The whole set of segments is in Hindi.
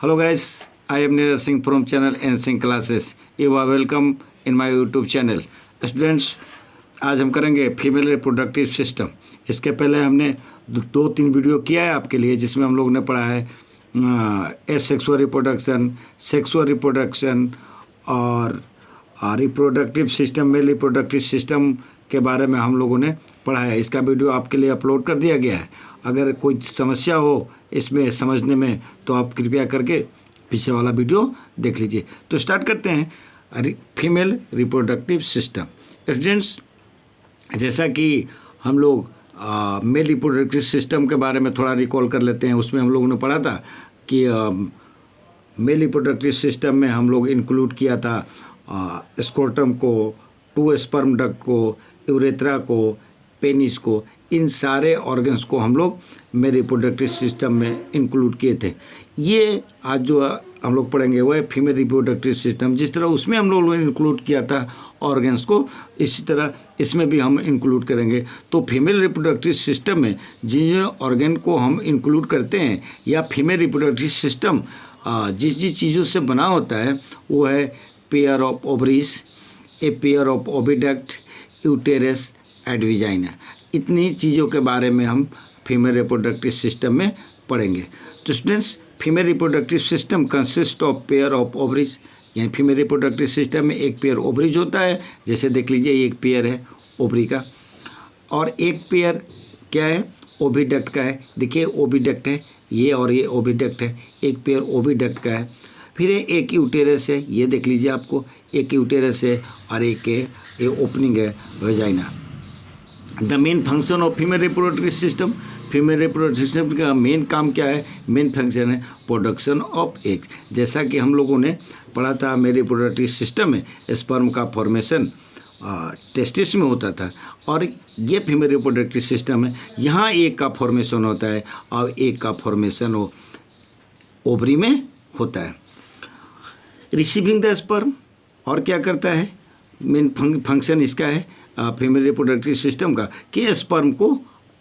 Hello guys, I am Neeraj Singh from channel N Singh Classes. You are welcome in my YouTube channel. Students, आज हम करेंगे फीमेल रिप्रोडक्टिव सिस्टम। इसके पहले हमने दो तीन वीडियो किया है आपके लिए, जिसमें हम लोग ने पढ़ा है सेक्सुअल रिप्रोडक्शन और reproductive system, male reproductive system के बारे में हम लोगों ने पढ़ा है। इसका वीडियो आपके लिए अपलोड कर दिया गया है। अगर कोई समस्या हो इसमें समझने में तो आप कृपया करके पीछे वाला वीडियो देख लीजिए। तो स्टार्ट करते हैं फीमेल रिप्रोडक्टिव सिस्टम। स्टूडेंट्स, जैसा कि हम लोग मेल रिप्रोडक्टिव सिस्टम के बारे में थोड़ा रिकॉल कर लेते हैं। उसमें हम लोगों ने पढ़ा था कि मेल रिप्रोडक्टिव सिस्टम में हम लोग इंक्लूड किया था स्क्रोटम को, 2 स्पर्म डक्ट को, यूरेथ्रा को, पेनिस को। इन सारे ऑर्गन्स को हम लोग मेल रिप्रोडक्टिव सिस्टम में इंक्लूड किए थे। ये आज जो हम लोग पढ़ेंगे वो है फीमेल रिप्रोडक्टिव सिस्टम। जिस तरह उसमें हम लोगों ने इंक्लूड किया था ऑर्गन्स को, इसी तरह इसमें भी हम इंक्लूड करेंगे। तो फीमेल रिप्रोडक्टिव सिस्टम में जिन ऑर्गन को हम इंक्लूड करते हैं या फीमेल रिप्रोडक्टिव सिस्टम जिस चीज़ों से बना होता है वो है pair of ovaries, a pair of oviduct, uterus and vagina. इतनी चीज़ों के बारे में हम फीमेल रिप्रोडक्टिव सिस्टम में पढ़ेंगे। तो students, female reproductive system consist of pair of ovaries, यानी फीमेल रिप्रोडक्टिव सिस्टम में एक पेयर ओवरीज होता है। जैसे देख लीजिए, एक पेयर है ओवरी का, और एक पेयर क्या है, ओविडक्ट का है। देखिए ओविडक्ट है ये, और ये ओविडक्ट है। एक पेयर ओविडक्ट का है। फिर एक यूटेरस है, ये देख लीजिए आपको, एक यूटेरस है और एक ये ओपनिंग है, vagina. The main function of female reproductive system, female reproductive system का मेन काम क्या है, मेन फंक्शन है प्रोडक्शन ऑफ एग। जैसा कि हम लोगों ने पढ़ा था, मेल रिप्रोडक्टिव सिस्टम में स्पर्म का फॉर्मेशन टेस्टिस में होता था, और ये फीमेल रिप्रोडक्टिव सिस्टम है, यहाँ एग का फॉर्मेशन होता है और एग का फॉर्मेशन ओवरी में होता है। रिसीविंग द स्पर्म, और क्या करता है, मेन फंक्शन इसका है फीमेल रिप्रोडक्टिव सिस्टम का कि स्पर्म को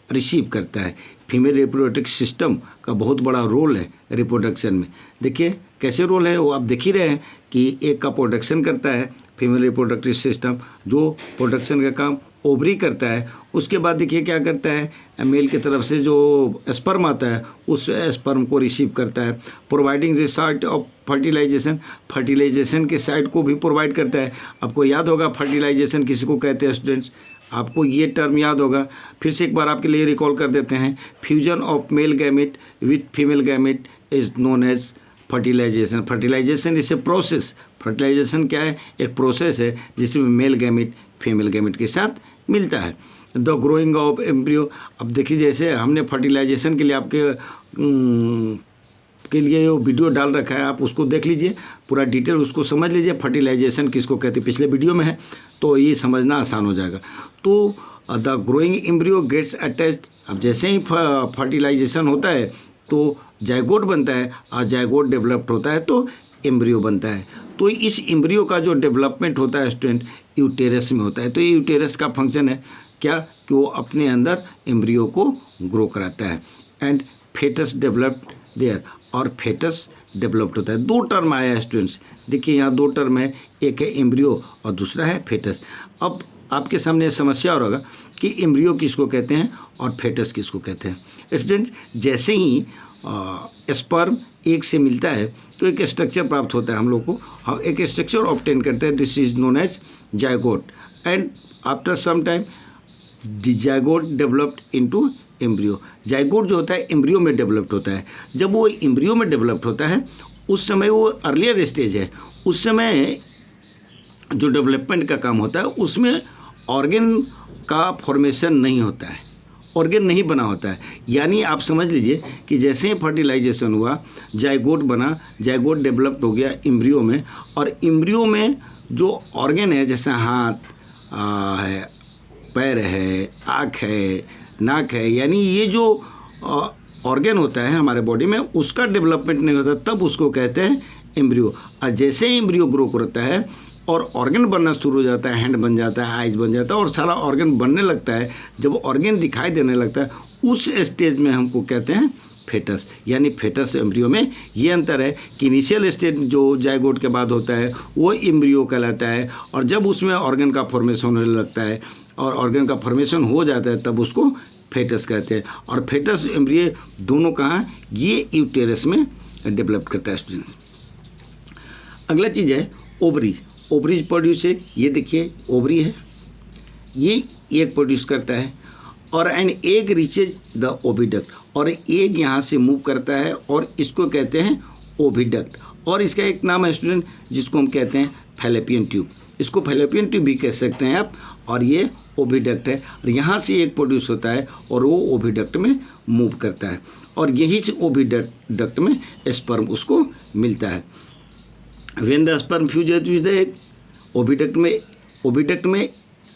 रिसीव करता है। फीमेल रिप्रोडक्टिव सिस्टम का बहुत बड़ा रोल है रिप्रोडक्शन में। देखिए कैसे रोल है वो आप देख ही रहे हैं कि एक का प्रोडक्शन करता है फीमेल रिप्रोडक्टिव सिस्टम, जो प्रोडक्शन का काम ओवरी करता है। उसके बाद देखिए क्या करता है, मेल की तरफ से जो स्पर्म आता है उस स्पर्म को रिसीव करता है। Providing the site of fertilization, fertilization के साइट को भी प्रोवाइड करता है। आपको याद होगा फर्टिलाइजेशन किसी को कहते हैं स्टूडेंट्स, आपको ये टर्म याद होगा। फिर से एक बार आपके लिए रिकॉल कर देते हैं। Fusion of male gamete with female gamete is known as fertilization. Fertilization is a process. Fertilization क्या है, एक प्रोसेस है जिसमें मेल गैमेट फीमेल गैमेट के साथ मिलता है। द ग्रोइंग ऑफ एम्ब्रियो, अब देखिए जैसे हमने फर्टिलाइजेशन के लिए के लिए वो वीडियो डाल रखा है, आप उसको देख लीजिए, पूरा डिटेल उसको समझ लीजिए। फर्टिलाइजेशन किसको कहते हैं पिछले वीडियो में है, तो ये समझना आसान हो जाएगा। तो the growing embryo gets attached, अब जैसे ही फर्टिलाइजेशन होता है तो जाइगोट बनता है, और जाइगोट डेवलप्ड होता है तो एम्ब्रियो बनता है। तो इस एम्ब्रियो का जो डेवलपमेंट होता है स्टूडेंट, यूटेरस में होता है। तो ये यूटेरस का फंक्शन है क्या, कि वो अपने अंदर एम्ब्रियो को ग्रो कराता है। एंड फेटस डेवलप्ड देयर, और फेटस डेवलप्ड होता है। दो टर्म आया है स्टूडेंट्स, देखिए यहाँ दो टर्म है, एक है एम्ब्रियो और दूसरा है फेटस। अब आपके सामने समस्या और होगा कि एम्ब्रियो किसको कहते हैं और फेटस किसको कहते हैं। स्टूडेंट्स, जैसे ही स्पर्म एक से मिलता है तो एक स्ट्रक्चर प्राप्त होता है हम लोग को, हम एक स्ट्रक्चर ऑब्टेन करते हैं, this is known as zygote. And after some time zygote developed into embryo. Zygote जो होता है एम्ब्रियो में डेवलप्ड होता है। जब वो एम्ब्रियो में डेवलप्ड होता है उस समय वो अर्लियर स्टेज है, उस समय जो डेवलपमेंट का काम होता है उसमें ऑर्गन का फॉर्मेशन नहीं होता है, ऑर्गन नहीं बना होता है। यानी आप समझ लीजिए कि जैसे ही फर्टिलाइजेशन हुआ, जाइगोट बना, जाइगोट डेवलप्ड हो गया एम्ब्रियो में, और एम्ब्रियो में जो ऑर्गन है, जैसे हाथ है, पैर है, आँख है, नाक है, यानी ये जो ऑर्गन होता है हमारे बॉडी में, उसका डेवलपमेंट नहीं होता, तब उसको कहते हैं एम्ब्रियो। और जैसे ही एम्ब्रियो ग्रो करता है और ऑर्गन बनना शुरू हो जाता है, हैंड बन जाता है, आइज बन जाता है, और सारा ऑर्गन बनने लगता है, जब ऑर्गन दिखाई देने लगता है उस स्टेज में हमको कहते हैं फेटस। यानी फेटस एम्ब्रियो में ये अंतर है कि इनिशियल स्टेज जो जायगोट के बाद होता है वो एम्ब्रियो कहलाता है, और जब उसमें ऑर्गन का फॉर्मेशन होने लगता है और ऑर्गन का फॉर्मेशन हो जाता है तब उसको फेटस कहते हैं। और फेटस एम्ब्रियो दोनों कहाँ, ये यूटेरस में डेवलप करता है स्टूडेंट्स। अगला चीज़ है ओवरीज। ओवरीज प्रोड्यूस है, ये देखिए ओवरी है, ये एग प्रोड्यूस करता है, और an egg reaches the oviduct, और एग यहाँ से मूव करता है और इसको कहते हैं ओविडक्ट। और इसका एक नाम है स्टूडेंट जिसको हम कहते हैं फैलोपियन ट्यूब, इसको फैलोपियन ट्यूब भी कह सकते हैं आप, और ये ओविडक्ट है। और यहाँ से एग प्रोड्यूस होता है और वो ओविडक्ट में मूव करता है, और यही से ओविडक्ट में स्पर्म उसको मिलता है। When the sperm fuses with the egg, oviduct में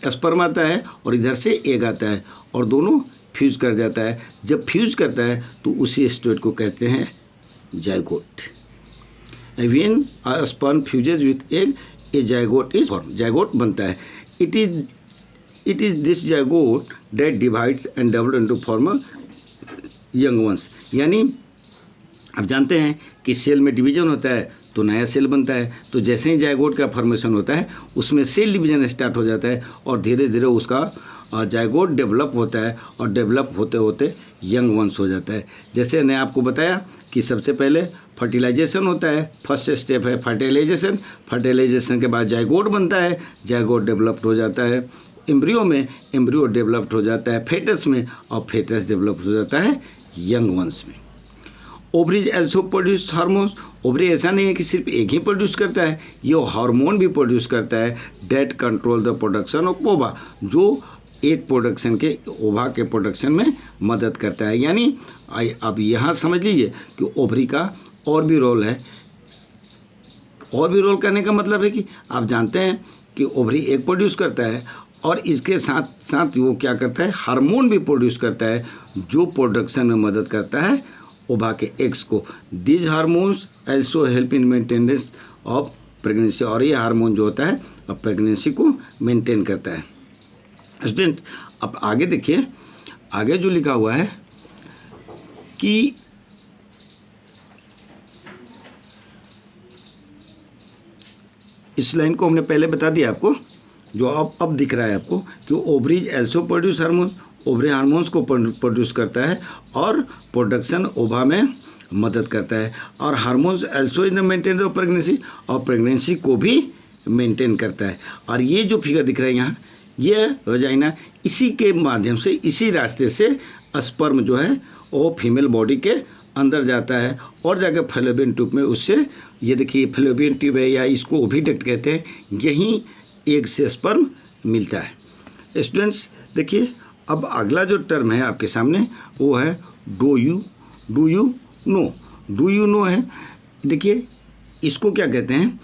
स्पर्म आता है और इधर से एग आता है और दोनों फ्यूज कर जाता है। जब फ्यूज करता है तो उसी स्टेट को कहते हैं zygote. When a sperm fuses with egg A zygote is form, zygote बनता है। It is this zygote that divides and develop into form young ones. यानी आप जानते हैं कि सेल में डिवीजन होता है तो नया सेल बनता है, तो जैसे ही जायगोट का फॉर्मेशन होता है उसमें सेल डिवीजन स्टार्ट हो जाता है और धीरे धीरे उसका जायगोट डेवलप होता है, और डेवलप होते होते यंग वंस हो जाता है। जैसे मैंने आपको बताया कि सबसे पहले फर्टिलाइजेशन होता है, फर्स्ट स्टेप है फर्टिलाइजेशन, फर्टिलाइजेशन के बाद जायगोट बनता है, जायगोट डेवलप्ड हो जाता है एम्ब्रियो में, एम्ब्रियो डेवलप्ड हो जाता है फेटस में, और फेटस डेवलप हो जाता है यंग वंस में। Ovaries also produce hormones, ovary ऐसा नहीं है कि सिर्फ एक ही प्रोड्यूस करता है, ये हार्मोन भी प्रोड्यूस करता है that control the production of ova, जो एक प्रोडक्शन के ओवा के प्रोडक्शन में मदद करता है। यानी अब यहाँ समझ लीजिए कि ओवरी का और भी रोल है। और भी रोल करने का मतलब है कि आप जानते हैं कि ओवरी एग प्रोड्यूस करता है और इसके साथ साथ वो क्या करता है, हार्मोन भी प्रोड्यूस करता है जो प्रोडक्शन में मदद करता है ओवा के एग्स को। These hormones also help in maintenance of pregnancy, और ये हार्मोन जो होता है अब प्रेगनेंसी को मेंटेन करता है। स्टूडेंट अब आगे देखिए, आगे जो लिखा हुआ है कि इस लाइन को हमने पहले बता दिया आपको, जो अब दिख रहा है आपको कि ovaries also produce hormone, ovary hormones को प्रोड्यूस करता है और प्रोडक्शन ओवा में मदद करता है। और hormones also in the maintenance of pregnancy, और प्रेगनेंसी को भी मेंटेन करता है। और ये जो फिगर दिख रहा है यहाँ, ये वजाइना, इसी के माध्यम से, इसी रास्ते से स्पर्म जो है वो फीमेल बॉडी के अंदर जाता है और जाकर फैलोपियन ट्यूब में, उससे ये देखिए फैलोपियन ट्यूब है या इसको ओविडक्ट कहते हैं, यहीं एग से स्पर्म मिलता है। स्टूडेंट्स देखिए, अब अगला जो टर्म है आपके सामने वो है do you know. Do you know है, देखिए इसको क्या कहते हैं,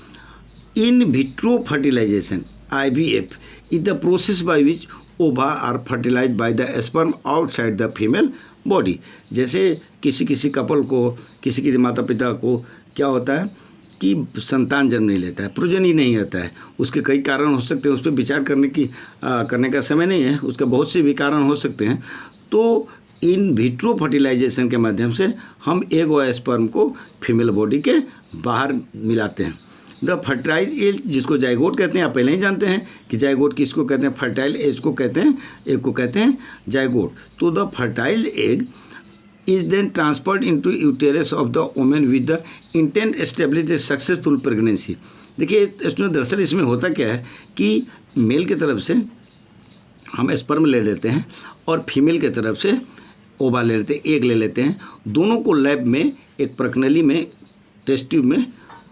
in vitro fertilisation IVF is the process by which ova are fertilised by the sperm outside the female body. जैसे किसी कपल को, किसी माता पिता को क्या होता है कि संतान जन्म नहीं लेता है, प्रोजनी नहीं आता है, उसके कई कारण हो सकते हैं, उस पर विचार करने का समय नहीं है, उसके बहुत से भी कारण हो सकते हैं। तो इन विट्रो फर्टिलाइजेशन के माध्यम से हम एग और स्पर्म को फीमेल बॉडी के बाहर मिलाते हैं। द फर्टाइल एज, जिसको जायगोट कहते हैं, आप पहले ही जानते हैं कि जायगोट किसको कहते हैं, फर्टाइल एज को कहते हैं, एग को कहते हैं जायगोट। तो the fertile egg is then transferred into uterus of the woman with the intent establish a successful pregnancy। देखिए इसमें दरअसल इसमें होता क्या है कि मेल की तरफ से हम स्पर्म ले लेते हैं और फीमेल की तरफ से ओवा ले लेते हैं, एग ले लेते हैं, दोनों को लैब में एक प्रकनली में टेस्ट ट्यूब में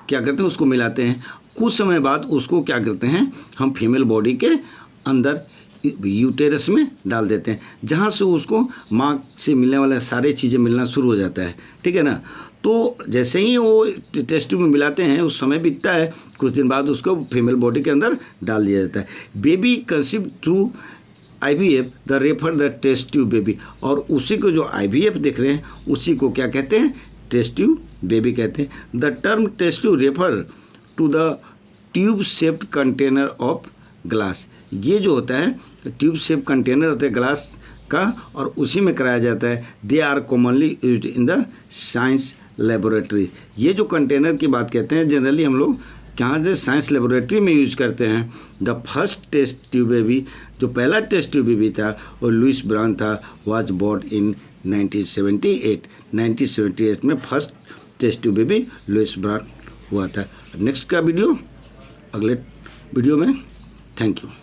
क्या करते हैं, उसको मिलाते हैं। कुछ समय बाद उसको क्या करते हैं, हम फीमेल बॉडी के अंदर यूटेरस में डाल देते हैं, जहाँ से उसको माँ से मिलने वाला सारे चीज़ें मिलना शुरू हो जाता है, ठीक है ना। तो जैसे ही वो टेस्ट ट्यूब में मिलाते हैं, उस समय बीतता है, कुछ दिन बाद उसको फीमेल बॉडी के अंदर डाल दिया जाता है। Baby conceive through IVF the refer the test tube baby, और उसी को जो IVF देख रहे हैं उसी को क्या कहते हैं, टेस्ट ट्यूब बेबी कहते हैं। The term test tube refer to the tube shaped container of glass. ये जो होता है ट्यूब शेप कंटेनर होते हैं ग्लास का और उसी में कराया जाता है। They are commonly used in the science laboratory. ये जो कंटेनर की बात कहते हैं जनरली हम लोग कहाँ से साइंस लेबोरेटरी में यूज़ करते हैं। The first test tube baby, जो पहला टेस्ट ट्यूब बेबी था वो लुइस ब्राउन था, वाज बॉर्न इन 1978 में first test tube baby Louise Brown हुआ था। नेक्स्ट का वीडियो अगले वीडियो में। Thank you.